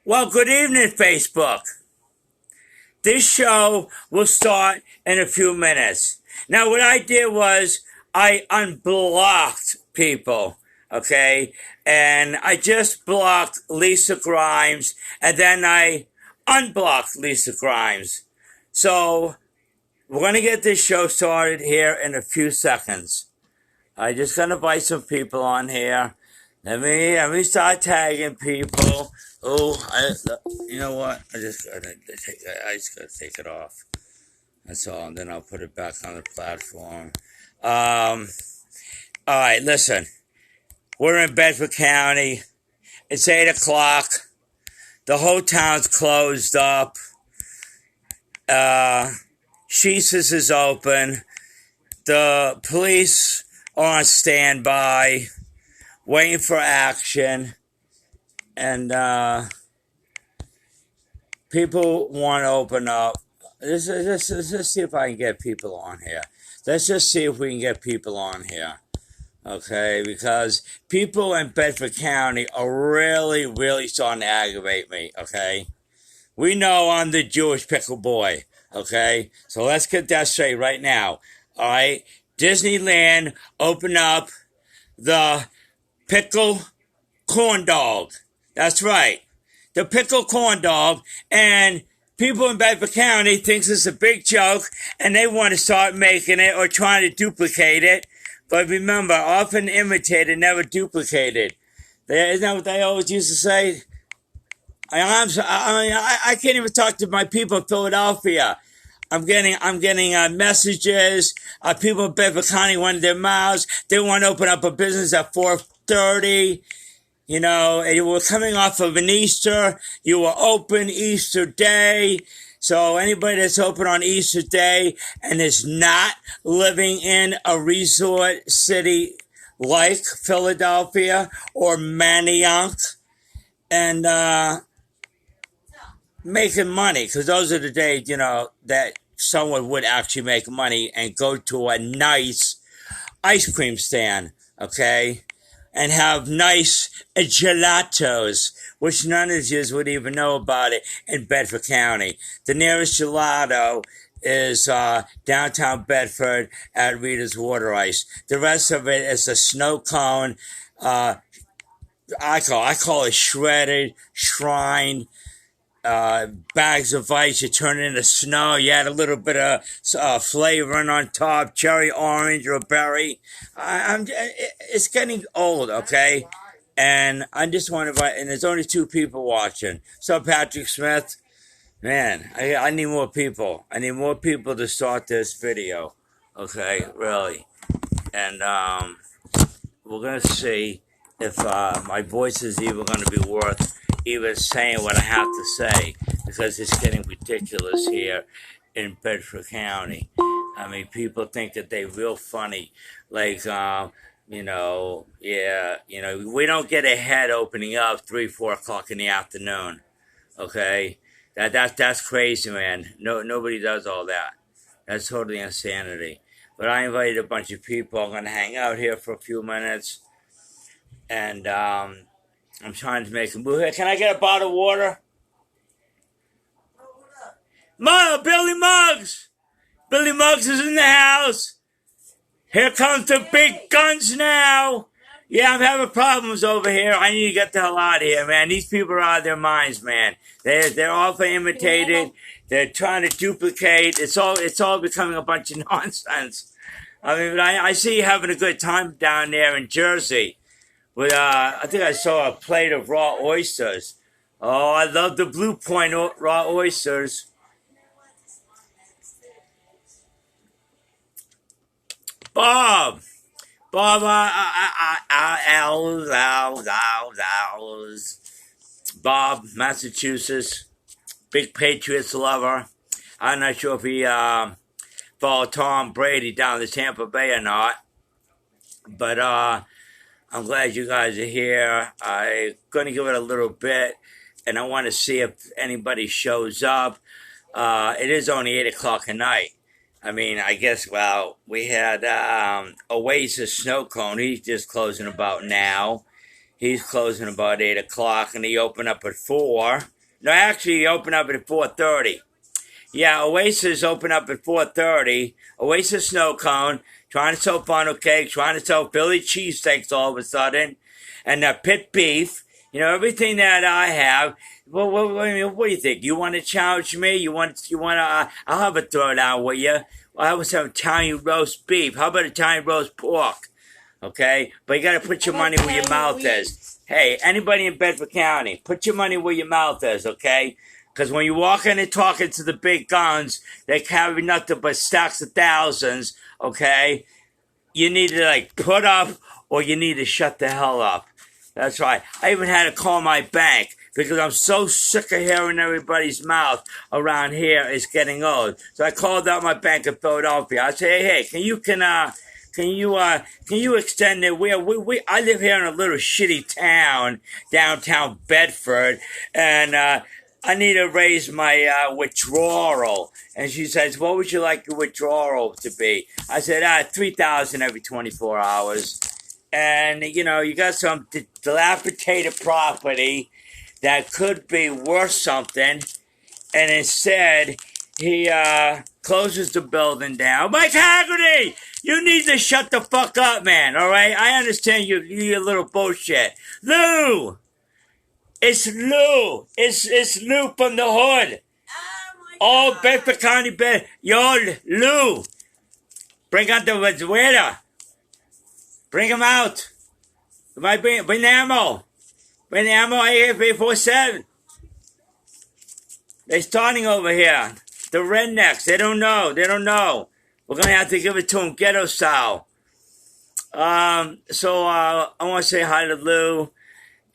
Well, good evening, Facebook. This show will start in a few minutes. Now, what I did was I unblocked people, okay? And I just blocked Lisa Grimes, and then I unblocked Lisa Grimes. So, we're going to get this show started here in a few seconds. I just going to invite some people on here. Let me start tagging people. You know what? I just gotta take it off. That's all. And then I'll put it back on the platform. All right, listen. We're in Bedford County. It's 8 o'clock. The whole town's closed up. Sheeses is open. The police are on standby, waiting for action. And people want to open up. Let's see if I can get people on here. Let's just see if we can get people on here. Okay, because people in Bedford County are really, really starting to aggravate me, okay? We know I'm the Jewish pickle boy, okay? So let's get that straight right now, all right? Disneyland opened up the pickle corn dog. That's right. The pickle corn dog, and people in Bedford County thinks it's a big joke, and they want to start making it or trying to duplicate it. But remember, often imitated, never duplicated. Isn't that what they always used to say? I can't even talk to my people in Philadelphia. I'm getting messages. People in Bedford County wanted their mouths. They want to open up a business at 4:30. You know, you were coming off of an Easter. You were open Easter Day. So anybody that's open on Easter Day and is not living in a resort city like Philadelphia or Manayunk and making money, because those are the days, you know, that someone would actually make money and go to a nice ice cream stand, okay? And have nice gelatos, which none of you would even know about it in Bedford County. The nearest gelato is downtown Bedford at Rita's Water Ice. The rest of it is a snow cone. I call it shredded, shrined. Bags of ice, you turn it into snow, you add a little bit of flavoring on top, cherry, orange, or berry. It's getting old, okay? And I just want to invite, and there's only 2 people watching. So Patrick Smith, man, I need more people. I need more people to start this video, okay? Really. And we're going to see if my voice is even going to be worth even saying what I have to say, because it's getting ridiculous here in Bedford County. I mean, people think that they're real funny. Like, we don't get a head opening up 3, 4 o'clock in the afternoon. Okay? That's crazy, man. Nobody does all that. That's totally insanity. But I invited a bunch of people. I'm going to hang out here for a few minutes. And, I'm trying to make a move here. Can I get a bottle of water? Billy Muggs! Billy Muggs is in the house. Here comes the big guns now. Yeah, I'm having problems over here. I need to get the hell out of here, man. These people are out of their minds, man. They're awfully imitated. They're trying to duplicate. It's all becoming a bunch of nonsense. I mean, I see you having a good time down there in Jersey. With, I think I saw a plate of raw oysters. Oh, I love the Blue Point raw oysters. Bob, Bob, Massachusetts, big Patriots lover. I'm not sure if he followed Tom Brady down to Tampa Bay or not, but I'm glad you guys are here. I'm going to give it a little bit, and I want to see if anybody shows up. It is only 8 o'clock at night. I mean, I guess, well, we had Oasis Snow Cone. He's just closing about now. He's closing about 8 o'clock, and he opened up at 4. No, actually, he opened up at 4:30. Yeah, Oasis opened up at 4:30. Oasis Snow Cone, trying to sell funnel cakes, trying to sell Philly cheesesteaks all of a sudden, and pit beef. You know, everything that I have. Well, what do you think? You want to challenge me? You want to? I'll have a throwdown with you. I was having Italian roast beef. How about Italian roast pork? Okay, but you got to put your money where your mouth is. Hey, anybody in Bedford County, put your money where your mouth is. Okay. Because when you walk in and talking to the big guns, they carry nothing but stacks of thousands, okay? You need to, like, put up or you need to shut the hell up. That's right. I even had to call my bank because I'm so sick of hearing everybody's mouth around here is getting old. So I called out my bank in Philadelphia. I said, hey, can you extend it? I live here in a little shitty town, downtown Bedford, and, I need to raise my withdrawal. And she says, what would you like your withdrawal to be? I said, $3,000 every 24 hours. And, you know, you got some dilapidated property that could be worth something. And instead, he closes the building down. Mike Haggerty, you need to shut the fuck up, man, all right? I understand you're a little bullshit. Lou! It's Lou. It's Lou from the hood. Oh, Bedford County, Yo, Lou. Bring out the waiter. Bring him out. Bring the ammo. Bring the ammo, AK-47. They're starting over here. The rednecks, they don't know. We're going to have to give it to them ghetto style. So I want to say hi to Lou.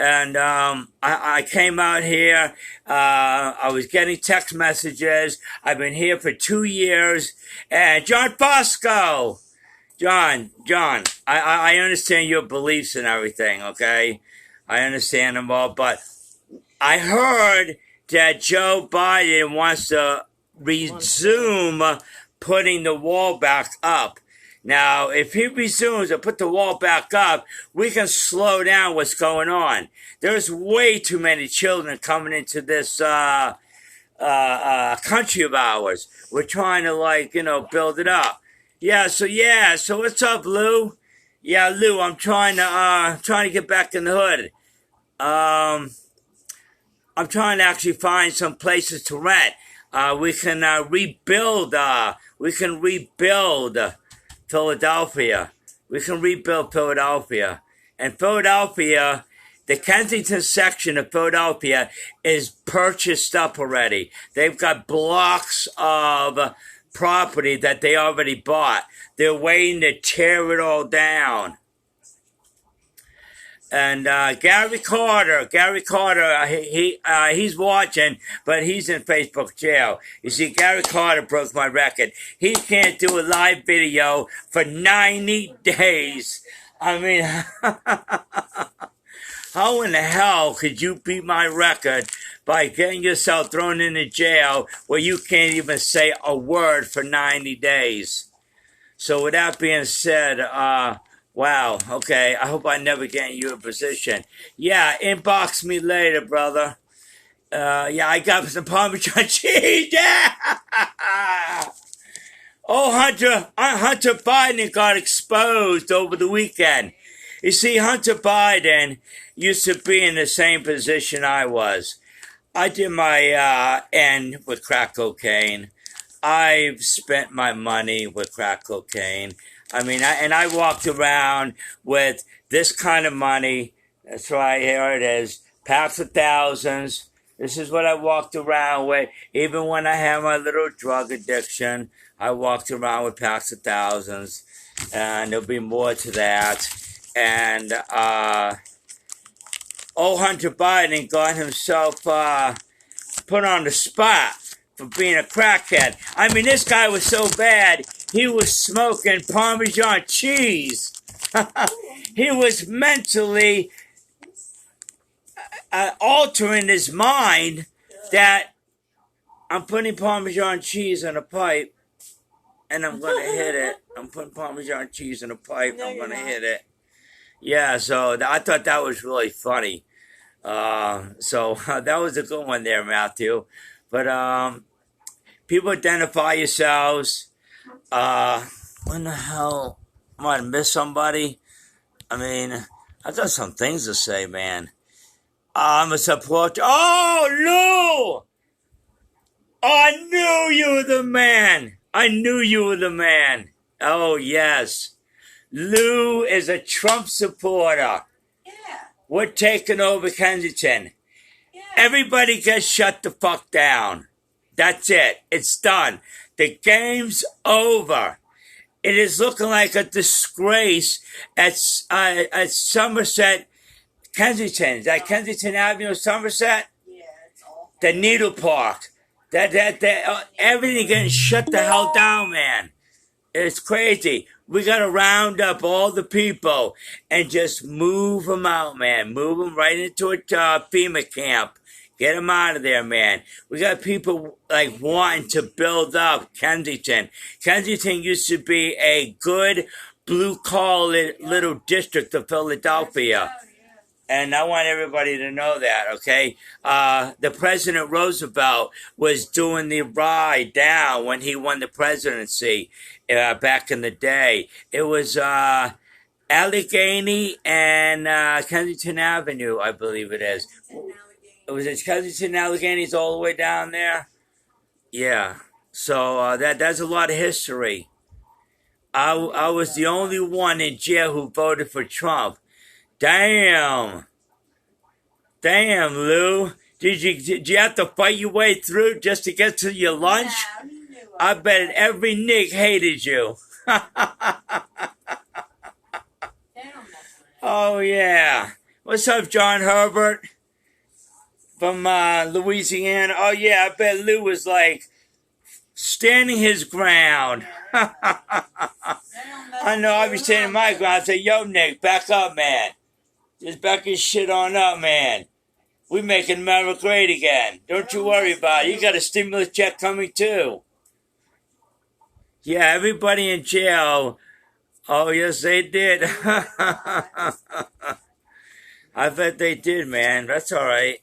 And I came out here. I was getting text messages. I've been here for 2 years. And John Fosco, John, I understand your beliefs and everything, okay? I understand them all. But I heard that Joe Biden wants to resume putting the wall back up. Now, if he resumes and put the wall back up, we can slow down what's going on. There's way too many children coming into this country of ours. We're trying to, build it up. So what's up, Lou? Yeah, Lou, I'm trying to get back in the hood. I'm trying to actually find some places to rent. We can rebuild Philadelphia. We can rebuild Philadelphia. And Philadelphia, the Kensington section of Philadelphia is purchased up already. They've got blocks of property that they already bought. They're waiting to tear it all down. And Gary Carter, he's watching, but he's in Facebook jail. You see, Gary Carter broke my record. He can't do a live video for 90 days. I mean, how in the hell could you beat my record by getting yourself thrown into jail where you can't even say a word for 90 days? So with that being said, wow, okay, I hope I never get in your position. Yeah, inbox me later, brother. I got some Parmesan cheese, yeah! Oh, Hunter Biden got exposed over the weekend. You see, Hunter Biden used to be in the same position I was. I did my end with crack cocaine. I've spent my money with crack cocaine. I mean, I walked around with this kind of money. That's right, here it is. Packs of thousands. This is what I walked around with. Even when I had my little drug addiction, I walked around with packs of thousands. And there'll be more to that. And, old Hunter Biden got himself put on the spot for being a crackhead. I mean, this guy was so bad, he was smoking Parmesan cheese. He was mentally altering his mind that I'm putting Parmesan cheese in a pipe and I'm going to hit it. I'm putting Parmesan cheese in a pipe and I'm going to hit it. Yeah, so I thought that was really funny. So that was a good one there, Matthew. But people identify yourselves. When the hell am I gonna miss somebody? I mean, I got some things to say, man. I'm a supporter. Oh, Lou! I knew you were the man. I knew you were the man. Oh, yes. Lou is a Trump supporter. Yeah. We're taking over Kensington. Yeah. Everybody just shut the fuck down. That's it. It's done. The game's over. It is looking like a disgrace at Somerset, Kensington. Is that Kensington Avenue, Somerset? Yeah, it's awful. The Needle Park. Everything getting shut the hell down, man. It's crazy. We got to round up all the people and just move them out, man. Move them right into a FEMA camp. Get them out of there, man. We got people like wanting to build up Kensington. Kensington used to be a good blue-collar little district of Philadelphia. And I want everybody to know that, okay? The President Roosevelt was doing the ride down when he won the presidency back in the day. It was Allegheny and Kensington Avenue, I believe it is. Was it Kensington Alleghenies all the way down there? Yeah. So that's a lot of history. I was the only one in jail who voted for Trump. Damn, Lou. Did you have to fight your way through just to get to your lunch? Yeah, I bet every Nick hated you. Oh, yeah. What's up, John Herbert? From Louisiana. Oh, yeah, I bet Lou was like standing his ground. I know, I'd be standing my ground. I'd say, yo, Nick, back up, man. Just back your shit on up, man. We making America great again. Don't you worry about it. You got a stimulus check coming, too. Yeah, everybody in jail. Oh, yes, they did. I bet they did, man. That's all right.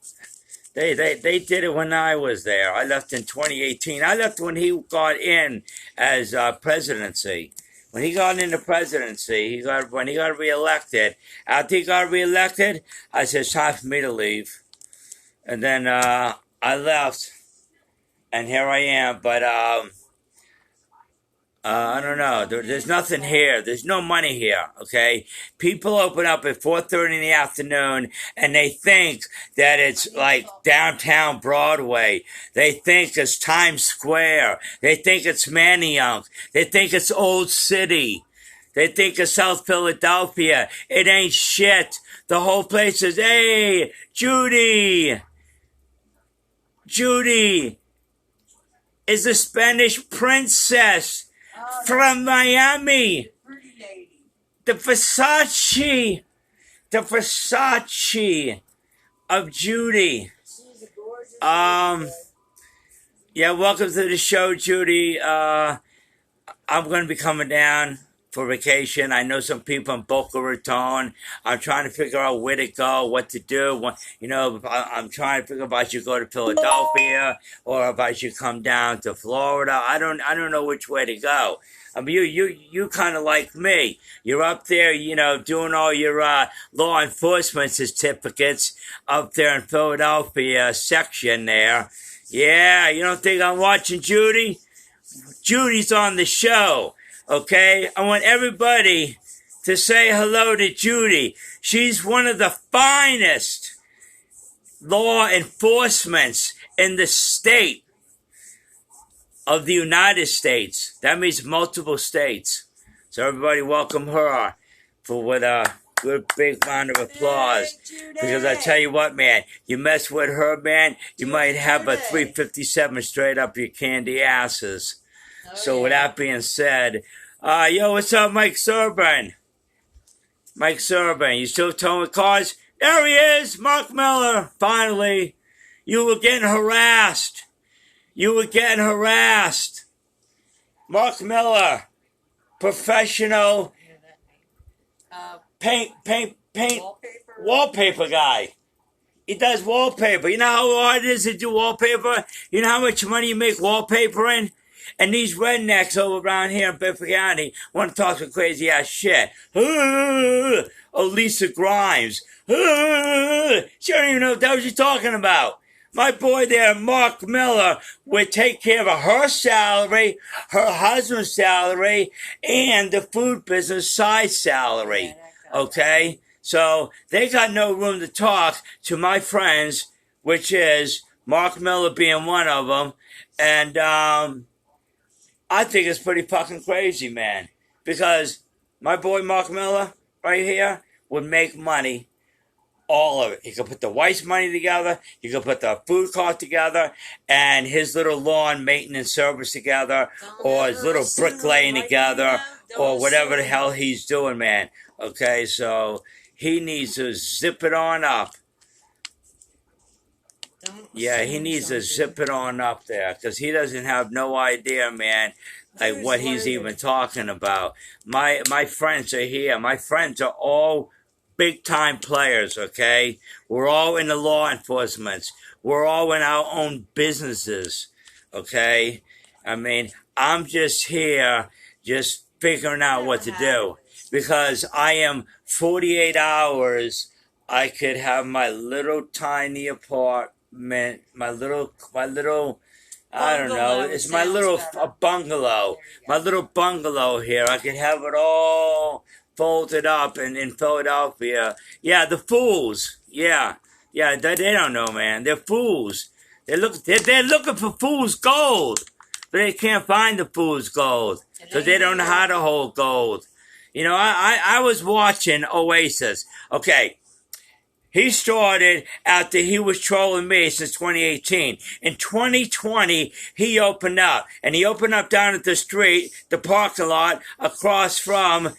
They did it when I was there. I left in 2018. I left when he got in as presidency. When he got into presidency, when he got reelected. After he got reelected, I said, it's time for me to leave. And then I left, and here I am. But I don't know. There's nothing here. There's no money here, okay? People open up at 4:30 in the afternoon, and they think that it's like downtown Broadway. They think it's Times Square. They think it's Manayunk. They think it's Old City. They think it's South Philadelphia. It ain't shit. The whole place is, hey, Judy is the Spanish princess from Miami. The Versace of Judy. Yeah, welcome to the show, Judy. I'm going to be coming down for vacation. I know some people in Boca Raton. I'm trying to figure out where to go, what to do. I'm trying to figure out if I should go to Philadelphia or if I should come down to Florida. I don't know which way to go. I mean, you kind of like me. You're up there, doing all your law enforcement certificates up there in Philadelphia section there. Yeah, you don't think I'm watching Judy? Judy's on the show. Okay, I want everybody to say hello to Judy. She's one of the finest law enforcements in the state of the United States. That means multiple states. So everybody welcome her with a good big round of applause. Because I tell you what, man, you mess with her, man, you might have a 357 straight up your candy asses. So with that being said, yo, what's up, Mike Serban? Mike Serban, you still towing cars? There he is, Mark Miller, finally. You were getting harassed. Mark Miller, professional paint, wallpaper guy. He does wallpaper. You know how hard it is to do wallpaper? You know how much money you make wallpapering? And these rednecks over around here in Bedford County want to talk some crazy ass shit. Oh, Lisa Grimes. She don't even know what the hell she's talking about. My boy there, Mark Miller, would take care of her salary, her husband's salary, and the food business side salary. Okay? So they got no room to talk to my friends, which is Mark Miller being one of them. And I think it's pretty fucking crazy, man. Because my boy Mark Miller, right here, would make money. All of it. He could put the wife's money together. He could put the food cost together, and his little lawn maintenance service together, or his little bricklaying together, or whatever the hell he's doing, man. Okay, so he needs to zip it on up. Yeah, he needs to zip it on up there, because he doesn't have no idea, man, like what he's even talking about. My friends are here. My friends are all big time players, okay? We're all in the law enforcement. We're all in our own businesses, okay? I mean, I'm just here just figuring out what to do. Because I am 48 hours, I could have my little tiny apartment, my little I don't know, it's my little bungalow. My little bungalow here. I could have it all folded up in Philadelphia. Yeah, the fools. Yeah, they don't know, man. They're fools. They're looking for fool's gold, but they can't find the fool's gold because they don't know how to hold gold. You know, I was watching Oasis. Okay, he started after he was trolling me since 2018. In 2020, he opened up, and he opened up down at the street, the parking lot across from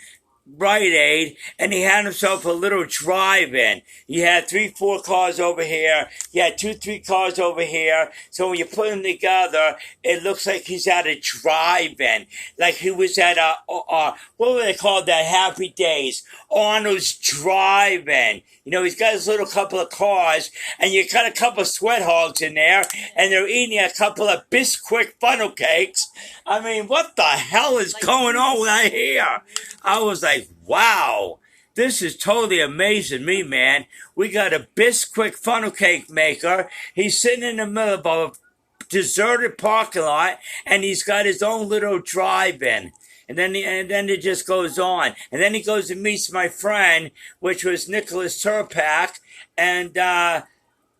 Rite Aid, and he had himself a little drive-in. He had 3-4 cars over here. He had 2-3 cars over here. So when you put them together, it looks like he's at a drive-in. Like he was at a what would they call that? Happy Days. Arnold's Drive-In. You know, he's got his little couple of cars, and you got a couple of sweat hogs in there, and they're eating a couple of Bisquick funnel cakes. I mean, what the hell is going on right here? I was like, wow, this is totally amazing me, man. We got a Bisquick funnel cake maker. He's sitting in the middle of a deserted parking lot, and he's got his own little drive-in. And then it just goes on. And then he goes and meets my friend, which was Nicholas Turpak. And I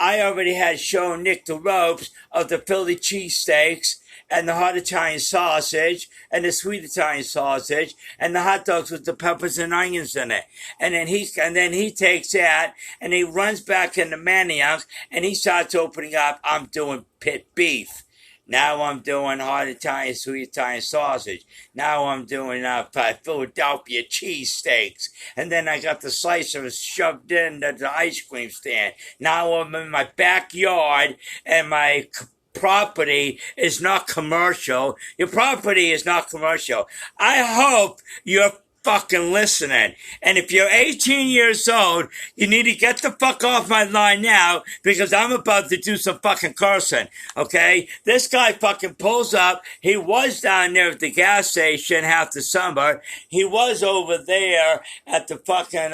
already had shown Nick the ropes of the Philly cheesesteaks and the hot Italian sausage and the sweet Italian sausage and the hot dogs with the peppers and onions in it. And then he takes that and he runs back into Manioc and he starts opening up. I'm doing pit beef. Now I'm doing hot Italian, sweet Italian sausage. Now I'm doing Philadelphia cheesesteaks. And then I got the slicers shoved in the ice cream stand. Now I'm in my backyard and my property is not commercial. Your property is not commercial. I hope you're fucking listening. And if you're 18 years old, you need to get the fuck off my line now because I'm about to do some fucking cursing. Okay? This guy fucking pulls up. He was down there at the gas station half the summer. He was over there at the fucking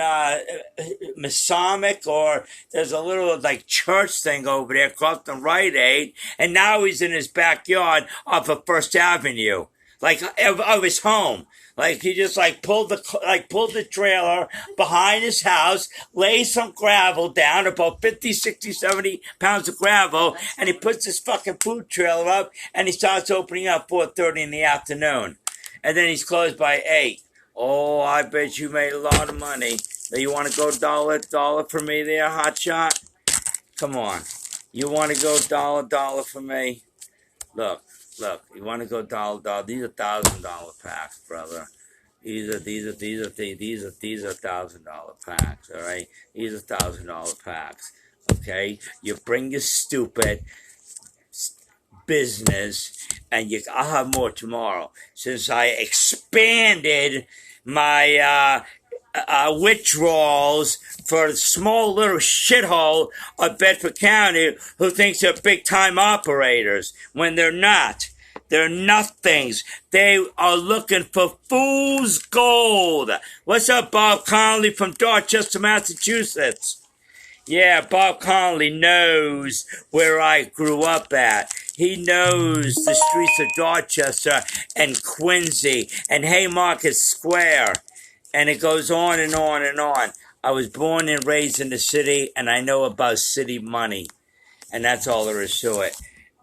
Masonic, or there's a little like church thing over there across the Rite Aid. And now he's in his backyard off of First Avenue. Like of his home. Like he just pulled the trailer behind his house, laid some gravel down, about 50, 60, 70 pounds of gravel, and he puts his fucking food trailer up and he starts opening up 4:30 in the afternoon. And then he's closed by 8. Oh, I bet you made a lot of money. Now you want to go dollar for me there, hotshot? Come on. You want to go dollar for me? Look, you want to go dollar. These are $1,000 packs, brother. These are $1,000 packs, all right? These are $1,000 packs, okay? You bring your stupid business, and I'll have more tomorrow. Since I expanded my withdrawals for the small little shithole of Bedford County who thinks they're big time operators when they're not. They're nothings. They are looking for fool's gold. What's up, Bob Connolly from Dorchester, Massachusetts? Yeah, Bob Connolly knows where I grew up at. He knows the streets of Dorchester and Quincy and Haymarket Square. And it goes on and on and on. I was born and raised in the city, and I know about city money. And that's all there is to it.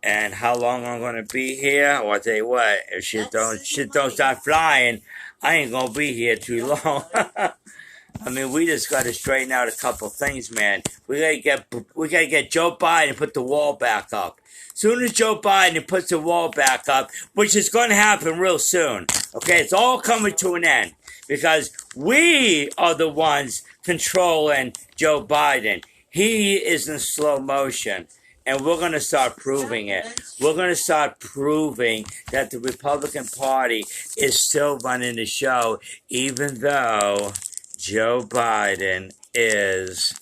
And how long I'm going to be here? Well, I'll tell you what, if shit don't start flying, I ain't going to be here too long. I mean, we just got to straighten out a couple things, man. We got to get Joe Biden to put the wall back up. Soon as Joe Biden puts the wall back up, which is going to happen real soon. Okay, it's all coming to an end because we are the ones controlling Joe Biden. He is in slow motion. And we're going to start proving it. We're going to start proving that the Republican Party is still running the show, even though Joe Biden is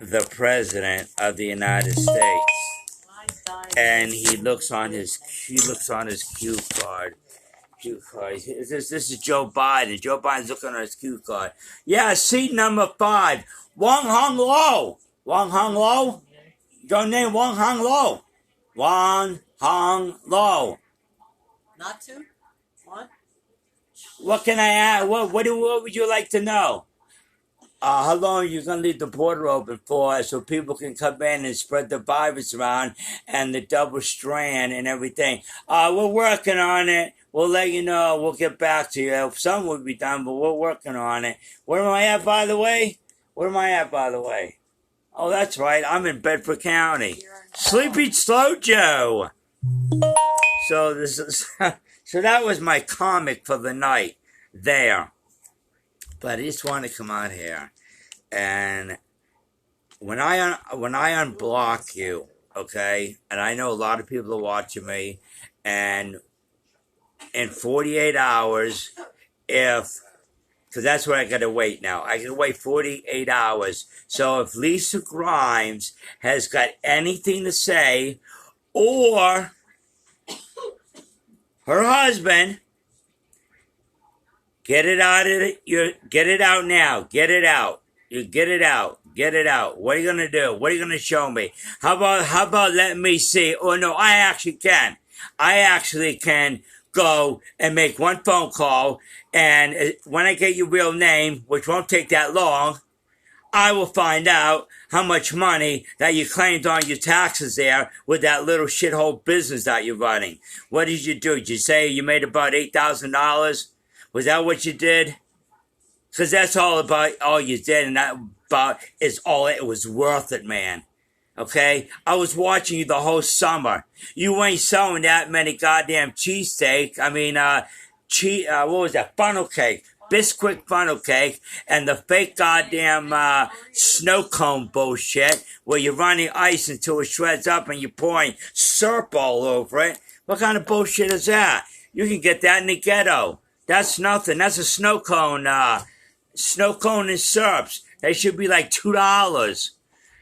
the president of the United States. And he looks on his cue card. This is Joe Biden. Joe Biden's looking on his cue card. Yeah, seat number 5. Wong Hung Lo. Wong Hung Lo? Your name Wong Hung Lo. Wong Hung Lo. Not to? What? What can I add? What would you like to know? How long are you going to leave the border open for so people can come in and spread the virus around and the double strand and everything? We're working on it. We'll let you know. We'll get back to you. Some will be done, but we're working on it. Where am I at, by the way? Oh, that's right. I'm in Bedford County. Sleepy Slow Joe. So this is so that was my comic for the night there. But I just want to come out here, and when I unblock you, okay, and I know a lot of people are watching me, and in 48 hours, because that's what I got to wait now. I got to wait 48 hours. So if Lisa Grimes has got anything to say, or her husband, get it out now. Get it out. You get it out. Get it out. What are you gonna do? What are you gonna show me? How about let me see? Oh no, I actually can. I actually can go and make one phone call, and when I get your real name, which won't take that long, I will find out how much money that you claimed on your taxes there with that little shithole business that you're running. What did you do? Did you say you made about $8,000? Was that what you did? Because that's all you did, and that about is all it was worth it, man. Okay? I was watching you the whole summer. You ain't selling that many goddamn cheesesteak. I mean, what was that? Funnel cake. Bisquick funnel cake. And the fake goddamn snow cone bullshit where you're running ice until it shreds up and you're pouring syrup all over it. What kind of bullshit is that? You can get that in the ghetto. That's nothing. That's a snow cone. Snow cone and syrups. They should be like $2.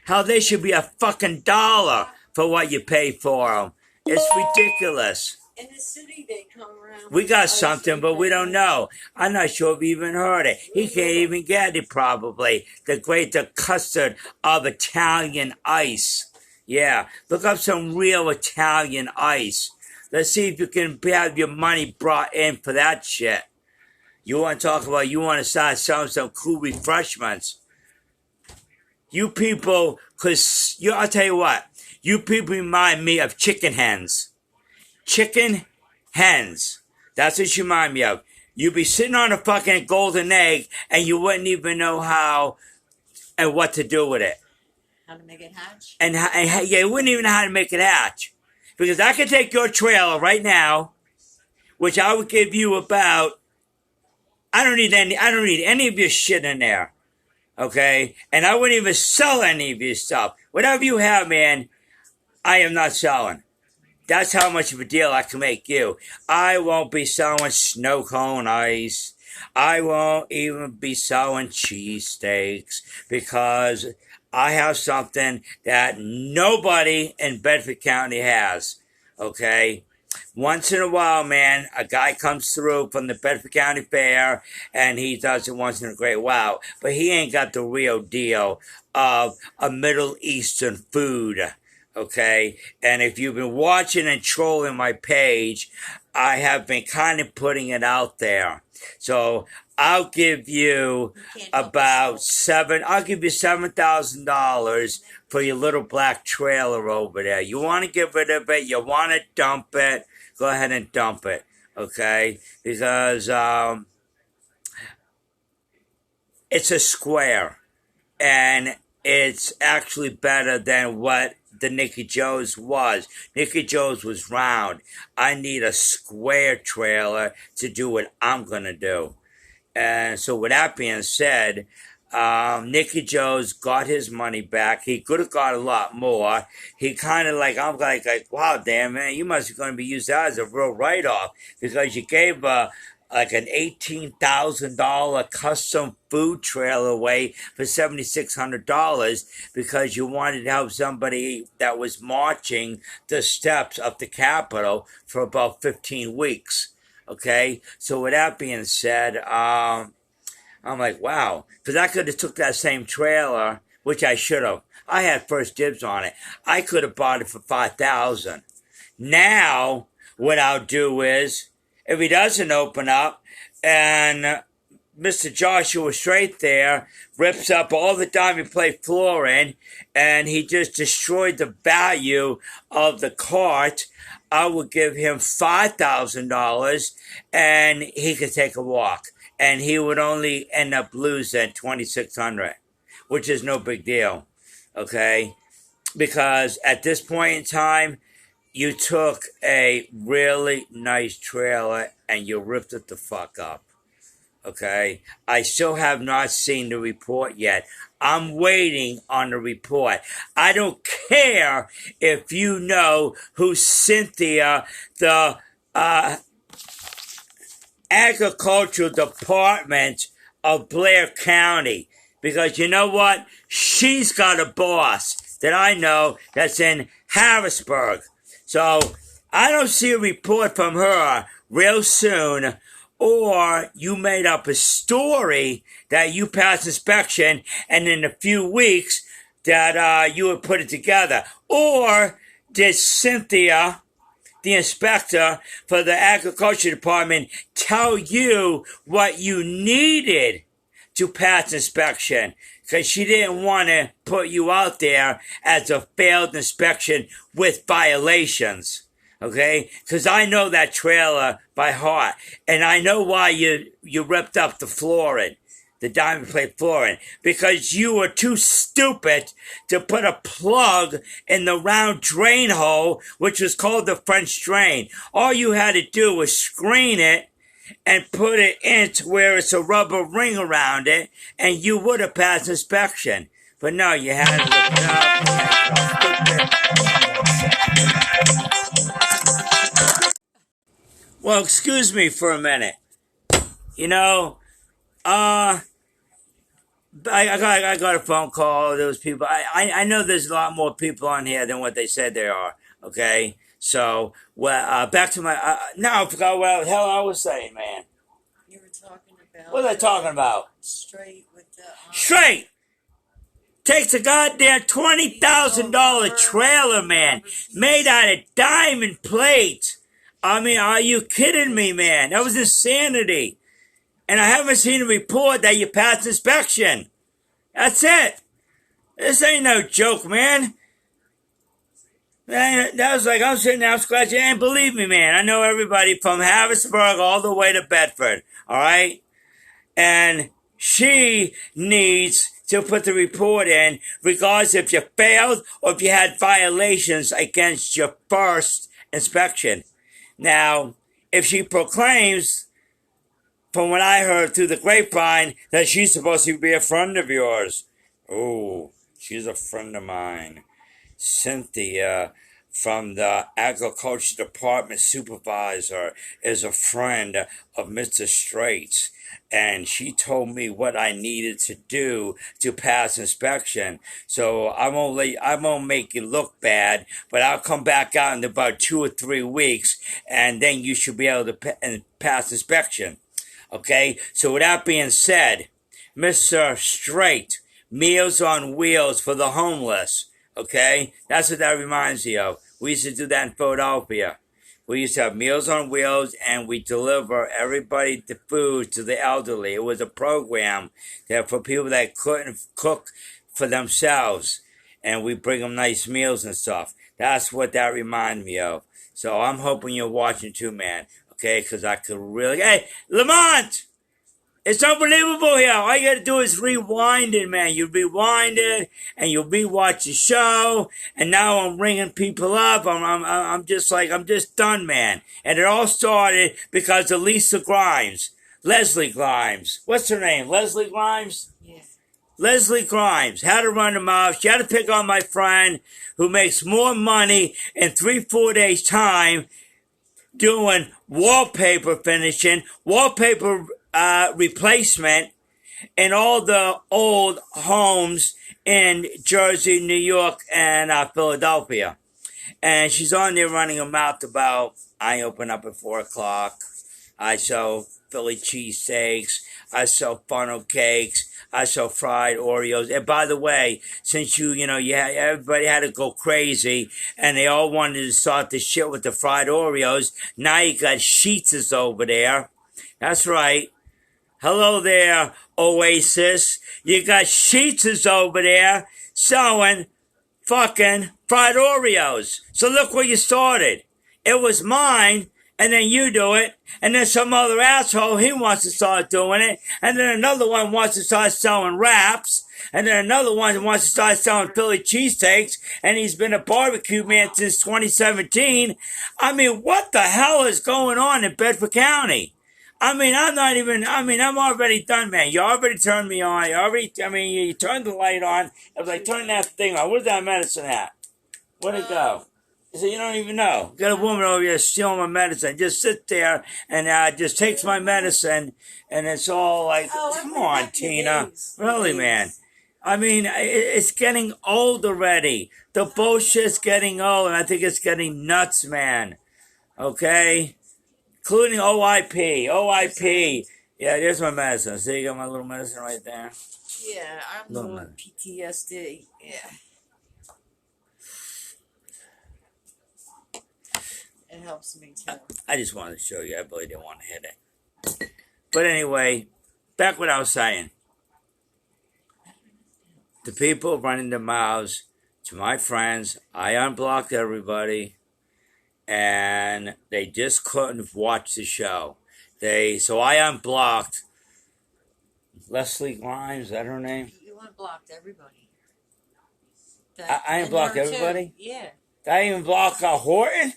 Hell, they should be a fucking $1 for what you pay for them. It's ridiculous. In the city, they come around. We got something, but we don't know. I'm not sure if we even heard it. He can't even get it, probably. The custard of Italian ice. Yeah, look up some real Italian ice. Let's see if you can have your money brought in for that shit. You want to start selling some cool refreshments. You people, I'll tell you what, you people remind me of chicken hens. Chicken hens. That's what you remind me of. You'd be sitting on a fucking golden egg and you wouldn't even know how and what to do with it. How to make it hatch? And you wouldn't even know how to make it hatch. Because I could take your trailer right now, which I would give you about, I don't need any of your shit in there. Okay? And I wouldn't even sell any of your stuff. Whatever you have, man, I am not selling. That's how much of a deal I can make you. I won't be selling snow cone ice. I won't even be selling cheesesteaks because I have something that nobody in Bedford County has. Okay? Once in a while, man, a guy comes through from the Bedford County Fair and he does it once in a great while. But he ain't got the real deal of a Middle Eastern food. Okay? And if you've been watching and trolling my page, I have been kind of putting it out there. So I'll give you I'll give you $7,000 for your little black trailer over there. You want to get rid of it, you want to dump it, go ahead and dump it, okay? Because it's a square, and it's actually better than what the Nicky Joe's was. Nicky Joe's was round. I need a square trailer to do what I'm going to do. And so with that being said, Nicky Joe's got his money back. He could have got a lot more. He kind of I'm like, wow, damn, man, you must be going to be used that as a real write-off because you gave like an $18,000 custom food trailer away for $7,600 because you wanted to help somebody that was marching the steps up the Capitol for about 15 weeks. Okay, so with that being said, I'm like, wow, because I could have took that same trailer, which I should have. I had first dibs on it. I could have bought it for $5,000. Now, what I'll do is, if he doesn't open up, and Mr. Joshua Straight there rips up all the diamond plate flooring, and he just destroyed the value of the cart, I would give him $5,000 and he could take a walk. And he would only end up losing $2,600, which is no big deal. Okay? Because at this point in time, you took a really nice trailer and you ripped it the fuck up. Okay? I still have not seen the report yet. I'm waiting on the report. I don't care if you know who Cynthia, the agricultural department of Blair County, because you know what? She's got a boss that I know that's in Harrisburg. So I don't see a report from her real soon. Or you made up a story that you passed inspection and in a few weeks that you would put it together. Or did Cynthia, the inspector for the agriculture department, tell you what you needed to pass inspection? Because she didn't want to put you out there as a failed inspection with violations. Okay? Because I know that trailer by heart. And I know why you ripped up the flooring, the diamond plate flooring. Because you were too stupid to put a plug in the round drain hole, which was called the French drain. All you had to do was screen it and put it into where it's a rubber ring around it, and you would have passed inspection. But no, you had to look it up. Well, excuse me for a minute. You know, I got a phone call. There was people. I know there's a lot more people on here than what they said there are. Okay, so back to my. Now I forgot what the hell I was saying, man. You were talking about. What was I talking about? Straight with the. Straight. Takes a goddamn $20,000 trailer, man, made out of diamond plates. I mean, are you kidding me, man? That was insanity. And I haven't seen a report that you passed inspection. That's it. This ain't no joke, man. That was like, I'm sitting there scratching, and believe me, man, I know everybody from Harrisburg all the way to Bedford, all right? And she needs to put the report in, regardless if you failed or if you had violations against your first inspection. Now, if she proclaims, from what I heard through the grapevine, that she's supposed to be a friend of yours. Oh, she's a friend of mine. Cynthia. from the agriculture department supervisor is a friend of Mr. Straight's, and she told me what I needed to do to pass inspection. So I won't make you look bad, but I'll come back out in about 2 or 3 weeks, and then you should be able to pass inspection. Okay. So with that being said, Mr. Straight, Meals on Wheels for the homeless. Okay? That's what that reminds me of. We used to do that in Philadelphia. We used to have Meals on Wheels, and we deliver everybody the food to the elderly. It was a program that for people that couldn't cook for themselves, and we bring them nice meals and stuff. That's what that reminded me of. So I'm hoping you're watching too, man. Okay? Because I could really... Hey, Lamont! It's unbelievable here. All you gotta do is rewind it, man. You rewind it, and you'll rewatch the show. And now I'm ringing people up. I'm just done, man. And it all started because of Leslie Grimes. What's her name? Leslie Grimes? Yeah. Leslie Grimes had to run her mouth. She had to pick on my friend who makes more money in 3-4 days' time doing wallpaper finishing, wallpaper replacement in all the old homes in Jersey, New York, and Philadelphia. And she's on there running her mouth about, I open up at 4 o'clock. I sell Philly cheesesteaks. I sell funnel cakes. I sell fried Oreos. And by the way, since everybody had to go crazy and they all wanted to start the shit with the fried Oreos, now you got Sheetz's over there. That's right. Hello there, Oasis. You got Sheetz's over there selling fucking fried Oreos. So look where you started. It was mine, and then you do it, and then some other asshole, he wants to start doing it, and then another one wants to start selling wraps, and then another one wants to start selling Philly cheesesteaks, and he's been a barbecue man since 2017. I mean, what the hell is going on in Bedford County? I'm already done, man. You already turned me on. You turned the light on. I was like, turn that thing on. Where's that medicine at? Where'd it go? So you don't even know. Got a woman over here stealing my medicine. Just sit there and just takes my medicine, and it's all like, come on, Tina. Really, man. I mean, it's getting old already. The bullshit's getting old, and I think it's getting nuts, man. Okay? Including OIP. Yeah, there's my medicine. See, you got my little medicine right there. Yeah, I'm doing PTSD. Yeah. It helps me too. I just wanted to show you. I really didn't want to hit it. But anyway, back what I was saying. The people running their mouths to my friends, I unblocked everybody. And they just couldn't watch the show. So I unblocked Leslie Grimes, is that her name? You unblocked everybody. I unblocked everybody? Too. Yeah. Did I even block Horton?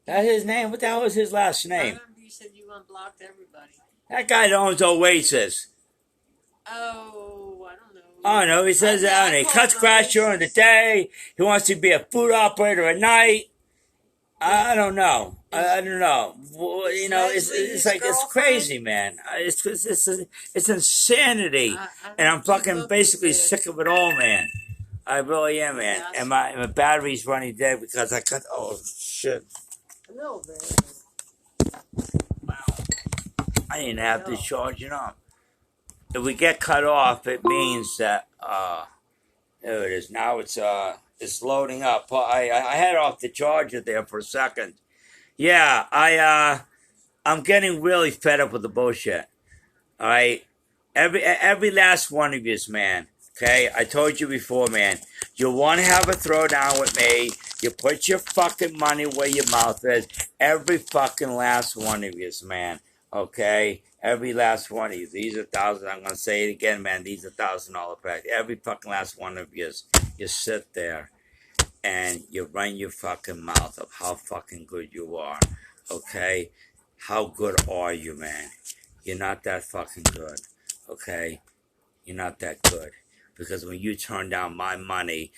That's his name? What the hell was his last name? I remember you said you unblocked everybody. That guy that owns Oasis. Oh, I don't know. Oh no, he says that he cuts grass during the day. He wants to be a food operator at night. I don't know. I don't know. Well, it's like it's crazy, man. It's insanity, and I'm fucking basically sick of it all, man. I really am, man. And my battery's running dead because I cut. Oh shit! No, man. Wow. I didn't have to charge it up. If we get cut off, it means that there it is. Now it's loading up. I had off the charger there for a second. Yeah, I'm getting really fed up with the bullshit. All right, every last one of yous, man. Okay, I told you before, man. You want to have a throwdown with me? You put your fucking money where your mouth is. Every fucking last one of yous, man. Okay, every last one of you. These are thousands. I'm gonna say it again, man. These are $1,000 packs. Every fucking last one of yous. You sit there and you run your fucking mouth of how fucking good you are. Okay? How good are you, man? You're not that fucking good. Okay? You're not that good. Because when you turn down my money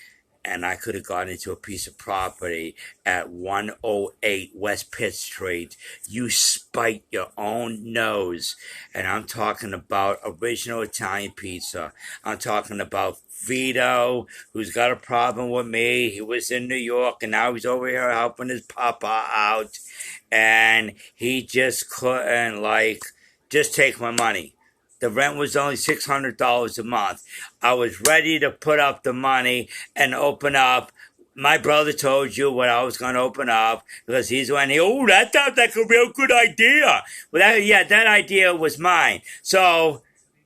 and I could have gone into a piece of property at 108 West Pitt Street. You spite your own nose. And I'm talking about original Italian pizza. I'm talking about Guido, who's got a problem with me. He was in New York, and now he's over here helping his papa out. And he just couldn't, just take my money. The rent was only $600 a month. I was ready to put up the money and open up. My brother told you what I was going to open up because he's the one. That sounds like a real good idea. Well, that idea was mine. So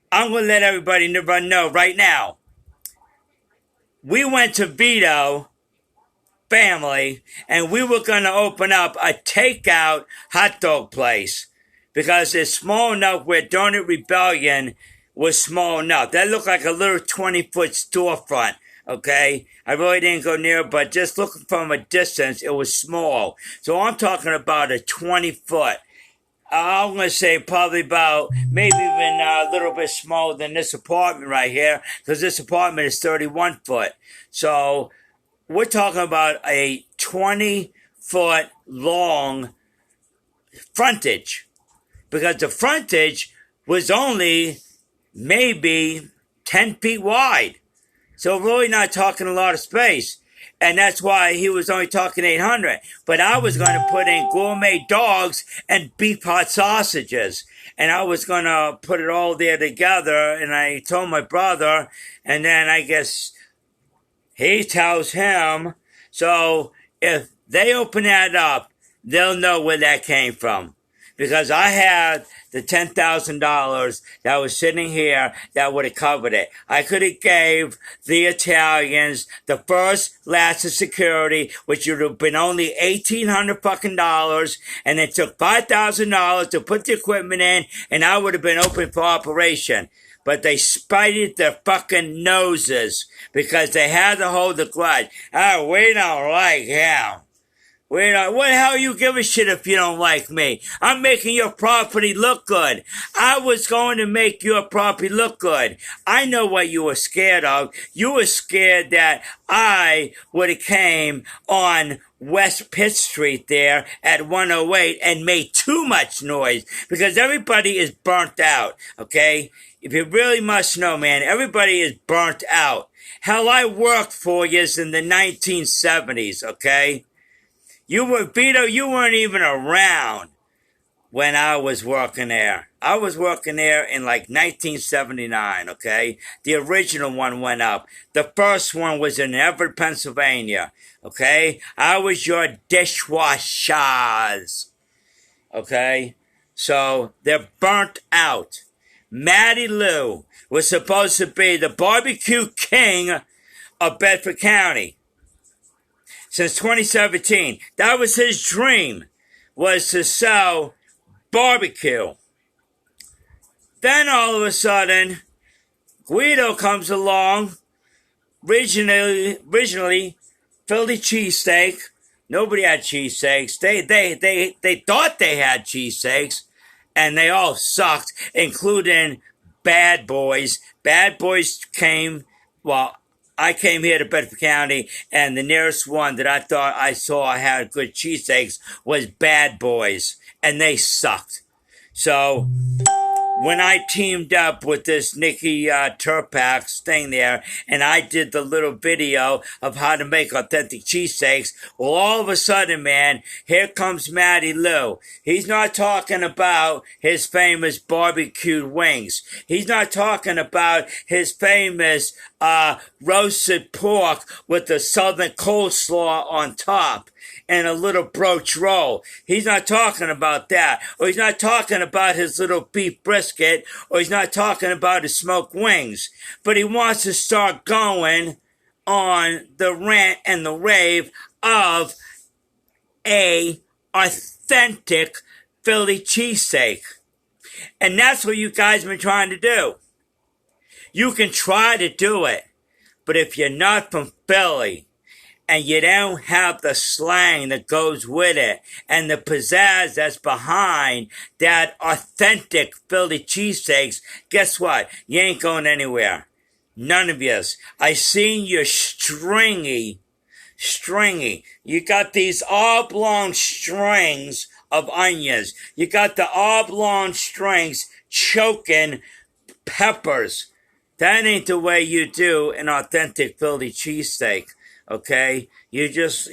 I'm going to let everybody know right now. We went to Guido family, and we were going to open up a takeout hot dog place. Because it's small enough where Donut Rebellion was small enough. That looked like a little 20-foot storefront, okay? I really didn't go near, but just looking from a distance, it was small. So I'm talking about a 20-foot. I'm going to say probably about maybe even a little bit smaller than this apartment right here, because this apartment is 31 foot. So we're talking about a 20-foot long frontage. Because the frontage was only maybe 10 feet wide. So really not talking a lot of space. And that's why he was only talking 800. But I was going to put in gourmet dogs and beef hot sausages. And I was going to put it all there together. And I told my brother. And then I guess he tells him. So if they open that up, they'll know where that came from. Because I had the $10,000 that was sitting here that would have covered it. I could have gave the Italians the first last of security, which would have been only $1,800 fucking dollars, and it took $5,000 to put the equipment in, and I would have been open for operation. But they spited their fucking noses because they had to hold the grudge. We don't like him. What the hell you give a shit if you don't like me? I'm making your property look good. I was going to make your property look good. I know what you were scared of. You were scared that I would have came on West Pitt Street there at 108 and made too much noise because everybody is burnt out, okay? If you really must know, man, everybody is burnt out. Hell, I worked for years in the 1970s, okay? Guido, you weren't even around when I was working there. I was working there in 1979, okay? The original one went up. The first one was in Everett, Pennsylvania, okay? I was your dishwashers, okay? So they're burnt out. Matty Lou was supposed to be the barbecue king of Bedford County. Since 2017, that was his dream, was to sell barbecue. Then all of a sudden, Guido comes along, originally Philly cheesesteak. Nobody had cheesesteaks. They thought they had cheesesteaks, and they all sucked, including Bad Boys. Bad Boys came, I came here to Bedford County, and the nearest one that I thought I saw had good cheesesteaks was Bad Boys, and they sucked. So when I teamed up with this Nikki Turpak's thing there, and I did the little video of how to make authentic cheesesteaks, well, all of a sudden, man, here comes Matty Lou. He's not talking about his famous barbecued wings. He's not talking about his famous roasted pork with the southern coleslaw on top and a little broach roll. He's not talking about that. Or he's not talking about his little beef brisket. Or he's not talking about his smoked wings. But he wants to start going on the rant and the rave of a authentic Philly cheesesteak. And that's what you guys have been trying to do. You can try to do it. But if you're not from Philly, and you don't have the slang that goes with it, and the pizzazz that's behind that authentic Philly cheesesteaks, guess what? You ain't going anywhere. None of yous. I seen your stringy. You got these oblong strings of onions. You got the oblong strings choking peppers. That ain't the way you do an authentic Philly cheesesteak. Okay, you're just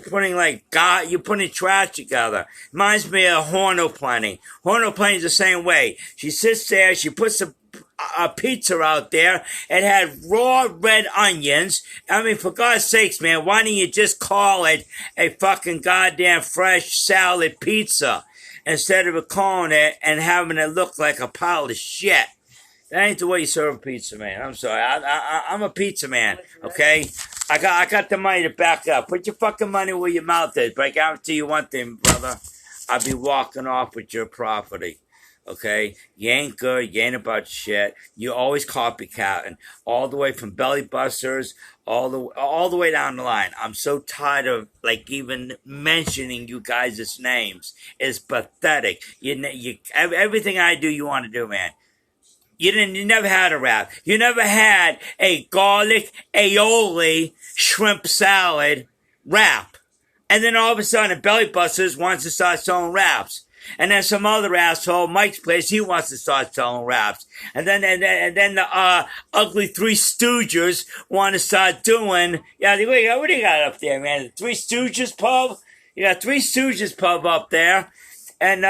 putting you're putting trash together. Reminds me of Horno Plenty. Horno Plenty's the same way. She sits there, she puts a pizza out there. It had raw red onions. I mean, for God's sakes, man, why don't you just call it a fucking goddamn fresh salad pizza instead of calling it and having it look like a pile of shit? That ain't the way you serve a pizza, man. I'm sorry. I'm a pizza man, okay? I got the money to back up. Put your fucking money where your mouth is. But I guarantee you one thing, brother. I'll be walking off with your property, okay? You ain't good. You ain't about shit. You always copycatting. All the way from Belly Busters, all the way down the line. I'm so tired of, even mentioning you guys' names. It's pathetic. Everything I do, you want to do, man. You never had a wrap. You never had a garlic aioli shrimp salad wrap. And then all of a sudden, Belly Busters wants to start selling wraps. And then some other asshole, Mike's Place, he wants to start selling wraps. And then the ugly Three Stooges want to start doing. Yeah, what do you got up there, man? The Three Stooges pub. You got Three Stooges pub up there. And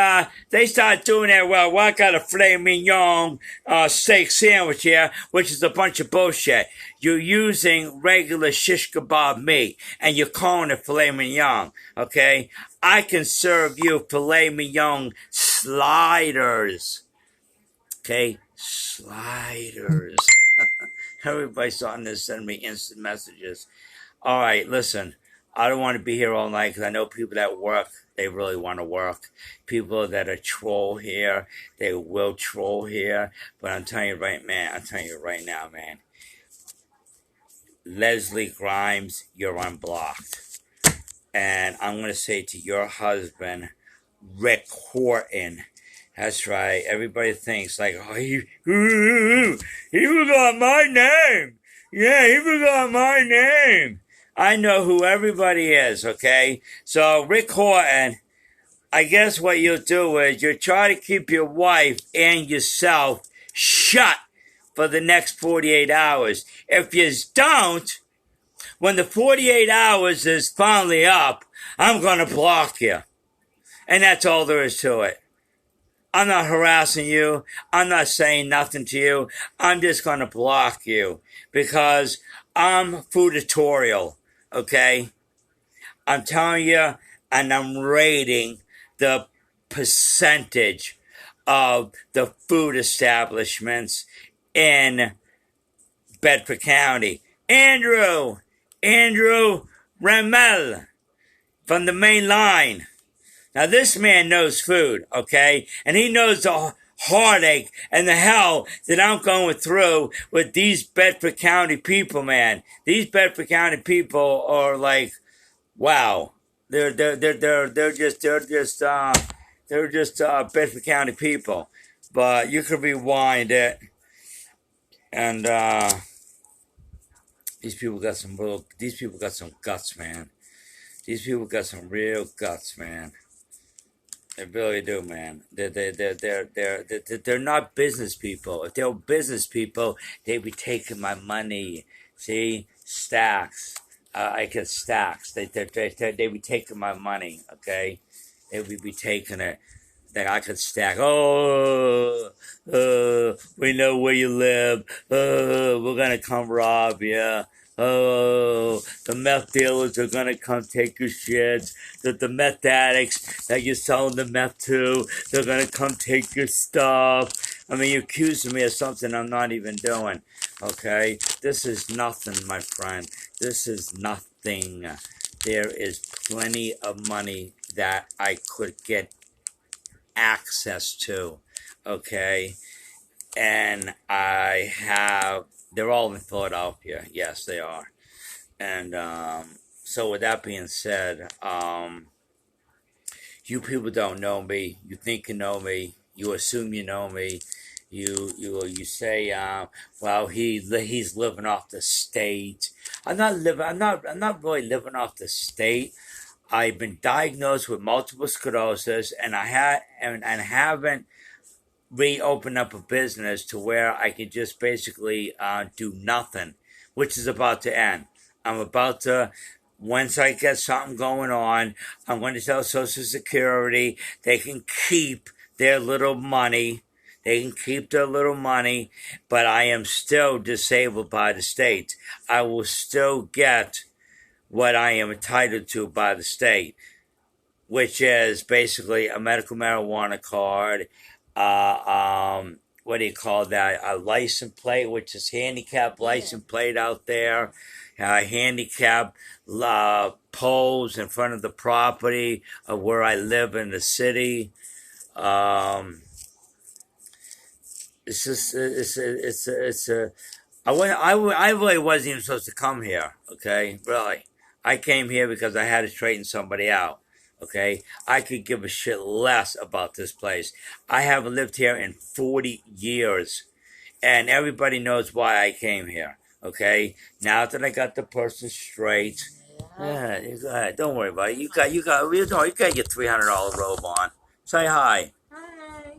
they start doing that. Well, I got a filet mignon steak sandwich here, which is a bunch of bullshit. You're using regular shish kebab meat, and you're calling it filet mignon, okay? I can serve you filet mignon sliders, okay? Sliders. Everybody's starting to send me instant messages. All right, listen. I don't want to be here all night because I know people that work, they really want to work. People that are troll here, they will troll here. But I'm telling you right now, man. Leslie Grimes, you're unblocked. And I'm going to say to your husband, Rick Horton, that's right. Everybody thinks oh, he forgot my name. Yeah, he forgot my name. I know who everybody is, okay? So, Rick Horton, I guess what you'll do is you'll try to keep your wife and yourself shut for the next 48 hours. If you don't, when the 48 hours is finally up, I'm going to block you. And that's all there is to it. I'm not harassing you. I'm not saying nothing to you. I'm just going to block you because I'm foodatorial. Okay, I'm telling you, and I'm rating the percentage of the food establishments in Bedford County. Andrew Ramel from the main line. Now this man knows food, okay, and he knows the heartache and the hell that I'm going through with these Bedford County people, man. These Bedford County people are wow. They're just Bedford County people. But you could rewind it, and these people got some guts, man. These people got some real guts, man. They really do, man. They're not business people. If they were business people, they'd be taking my money. See, stacks. I get stacks. They'd be taking my money. Okay, they would be taking it. That I could stack. Oh, we know where you live. We're gonna come rob you. Oh, the meth dealers are gonna come take your shits. The meth addicts that you're selling the meth to, they're gonna come take your stuff. I mean, you're accusing me of something I'm not even doing. Okay? This is nothing, my friend. This is nothing. There is plenty of money that I could get access to. Okay? And they're all in Philadelphia. Yes, they are. And so with that being said, you people don't know me. You think you know me. You assume you know me. You say, well, he's living off the state. I'm not really living off the state. I've been diagnosed with multiple sclerosis, and I haven't reopened up a business to where I can just basically do nothing, which is about to end. I'm about to. Once I get something going on, I'm going to tell Social Security they can keep their little money. They can keep their little money, but I am still disabled by the state. I will still get what I am entitled to by the state, which is basically a medical marijuana card. What do you call that? A license plate, which is handicap license plate out there. Handicap poles in front of the property of where I live in the city. It's just it's a I really wasn't even supposed to come here. Okay, really, I came here because I had to straighten somebody out. Okay, I could give a shit less about this place. I haven't lived here in 40 years, and everybody knows why I came here. Okay, now that I got the person straight, yeah, you go ahead. Don't worry about it. You got your $300 robe on. Say hi. Hi.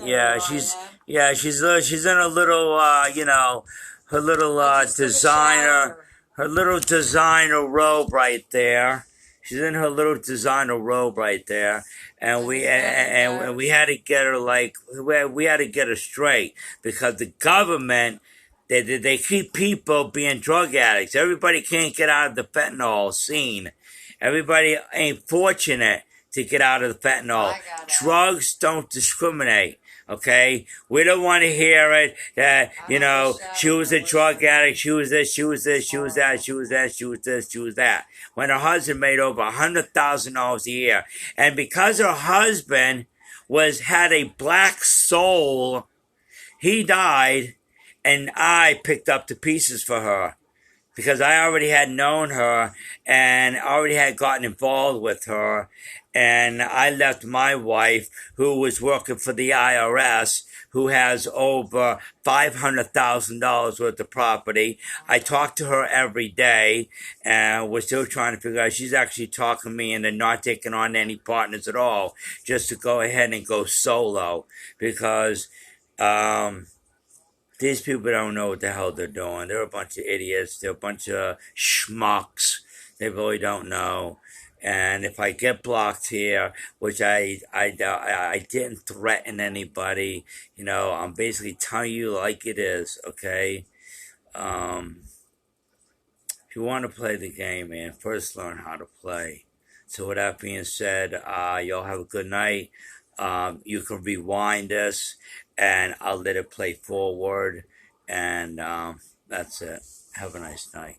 Yeah, she's in a little her little her little designer robe right there. She's in her little designer robe right there, and we had to get her we had to get her straight because the government they keep people being drug addicts. Everybody can't get out of the fentanyl scene. Everybody ain't fortunate to get out of the fentanyl. Drugs don't discriminate. Okay, we don't want to hear it that she was a drug addict, she was this, she was this, she was that, she was that, she was this, she was that. When her husband made over $100,000 a year, and because her husband had a black soul, he died, and I picked up the pieces for her. Because I already had known her and already had gotten involved with her. And I left my wife, who was working for the IRS, who has over $500,000 worth of property. I talk to her every day, and we're still trying to figure out. She's actually talking me into not taking on any partners at all, just to go ahead and go solo. Because these people don't know what the hell they're doing. They're a bunch of idiots. They're a bunch of schmucks. They really don't know. And if I get blocked here, which I didn't threaten anybody, I'm basically telling you like it is, okay? If you want to play the game, man, first learn how to play. So with that being said, y'all have a good night. You can rewind this, and I'll let it play forward. And that's it. Have a nice night.